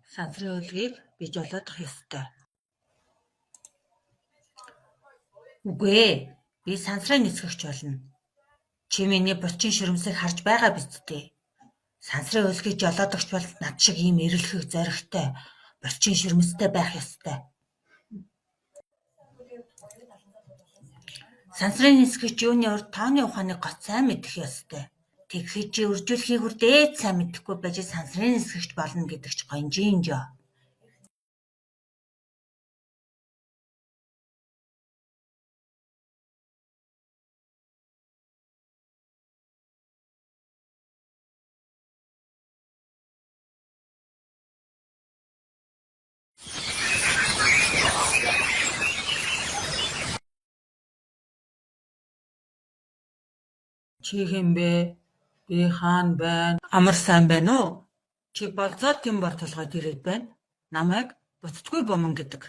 Сансрын үлгийг би жолоодох ёстой. Үгүй ээ. Би сансрын нисгэгч болно. Чи миний булчин ширмсийг харж байгаа биз дээ. Сансрын үлгийг жолоодогч бол над шиг ийм эрэлхэг зоригтой, булчин ширмстэй байх ёстой. Сансрын нисгэгч юуны урд тооны ухааныг гоц сайн мэдэх ёстой. Тэгэхэд чи үржүүлэхийг бүр дээд сайн мэдэхгүй байж сансрын нисгэгч болно гэдэг ч гонжинжоо. Чи хэм бэ? Би хаана байна? Амар сайн байна уу? Чи болзоо тийм бол толгойд ирээд байна. Намайг буцтгүй бомон гэдэг.